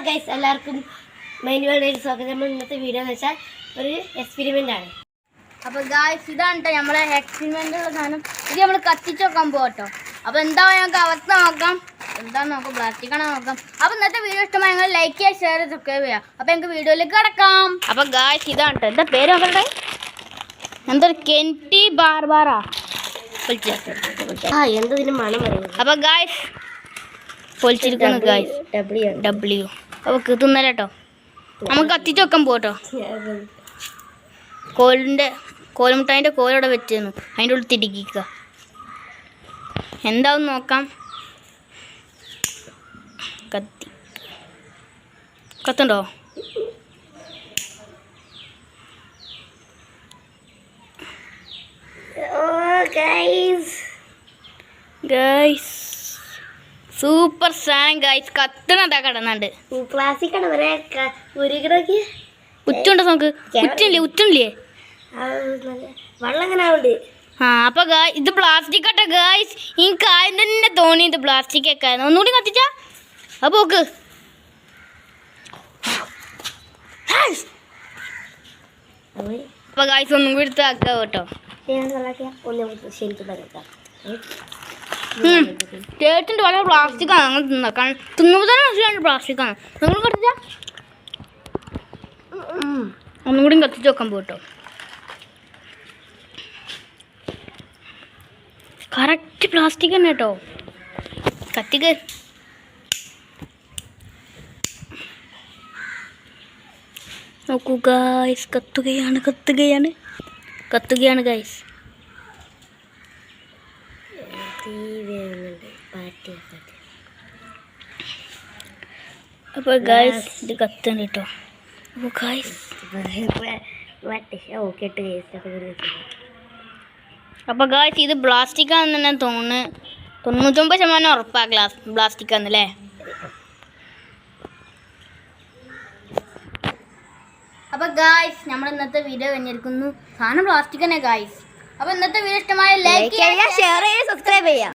Guys, എല്ലാവർക്കും mind വേൾഡിലേക്ക് സ്വാഗതം. നമ്മൾ ഇന്നത്തെ വീഡിയോ എന്ന് വെച്ചാൽ ഒരു എക്സ്പെരിമെൻ്റ് ആണ്. അപ്പോൾ ഗായ്സ്, ഇതാണ് കേട്ടോ നമ്മളെ എക്സ്പെരിമെൻ്റുള്ള സാധനം. ഇത് നമ്മൾ കത്തിച്ച് നോക്കാൻ പോകട്ടോ. അപ്പോൾ എന്താ ഞങ്ങൾക്ക് അവസ്ഥ നോക്കാം, എന്താണെന്ന് നോക്കാം, പ്ലാസ്റ്റിക്കാണോ നോക്കാം. അപ്പോൾ ഇന്നത്തെ വീഡിയോ ഇഷ്ടമായി നിങ്ങൾ ലൈക്ക് ചെയ്യുക, ഷെയർ ചെയ്ത് സബ്സ്ക്രൈബ് ചെയ്യുക. അപ്പോൾ ഞങ്ങൾക്ക് വീഡിയോയിലേക്ക് കിടക്കാം. അപ്പോൾ ഗായ്സ്, ഇതാണ് കേട്ടോ. എന്താ പേര് നോക്കട്ടെ, എന്തൊരു കെൻറ്റി ബാർബാറാ എന്തതിന് മണം പറയുന്നത്. അപ്പോൾ ഗായ്സ് പൊളിച്ചിരിക്കുന്നു ഗായ്സ്, ഡബ്ല്യു. അപ്പോൾ തിന്നല കേട്ടോ, നമുക്ക് കത്തിച്ച് വെക്കാൻ പോട്ടോ. കോലുമുട്ടായിൻ്റെ കോലവിടെ വെച്ചിരുന്നു, അതിൻ്റെ ഉള്ളിൽ തിരിക്കുക. എന്താവും നോക്കാം. കത്തുണ്ടോ? ഗൈസ് സൂപ്പർ സാധനം ഗൈസ്, കത്തണതാ കിടന്നുണ്ട്. പ്ലാസ്റ്റിക് ആണ് ഉച്ചുണ്ടോ നോക്ക്, ഉച്ചല്ലേ വെള്ളം എങ്ങനെ ആവുണ്ട്. ആ അപ്പോൾ ഇത് പ്ലാസ്റ്റിക് ആട്ടോ ഗൈസ്. ഈ കായം തന്നെ തോന്നി ഇത് പ്ലാസ്റ്റിക് ഒക്കെ. ഒന്നുകൂടി കത്തിച്ചാ അപ്പോൾ നോക്ക്. അപ്പോൾ ഗൈസ് ഒന്നും കൂടി എടുത്താക്കാം കേട്ടോ. കേട്ടിട്ട് വളരെ പ്ലാസ്റ്റിക്കാണ് ഞങ്ങൾ തിന്നാക്കാൻ. തിന്നുമ്പോൾ തന്നെ മനസ്സിലാണ് പ്ലാസ്റ്റിക്കാണ്. നിങ്ങൾ കത്തിച്ചാ ഒന്നും കൂടി കത്തിച്ച് വെക്കാൻ പോട്ടോ. കറക്റ്റ് പ്ലാസ്റ്റിക് തന്നെ കേട്ടോ. കത്തിക്ക്. നോക്കൂ ഗൈസ്, കത്തുകയാണ് ഗൈസ്. അപ്പോൾ ഗൈസ് ഇത് കത്തുണ്ട് കേട്ടോ. അപ്പോൾ ഗൈസ് അപ്പോൾ ഗായ്സ് ഇത് പ്ലാസ്റ്റിക്കാന്ന് തന്നെ തോന്നുന്നു. 99% ഉറപ്പാണ് പ്ലാസ്റ്റിക്കാന്നല്ലേ. അപ്പോൾ ഗായ്സ് നമ്മൾ ഇന്നത്തെ വീഡിയോ കഴിഞ്ഞിരിക്കുന്നു. സാധനം പ്ലാസ്റ്റിക് തന്നെ ഗായ്സ്. അപ്പോൾ ഇന്നത്തെ വീഡിയോ ഇഷ്ടമായ ലൈക്ക് ചെയ്യുക, ഷെയർ ചെയ്യുക, സബ്സ്ക്രൈബ് ചെയ്യുക.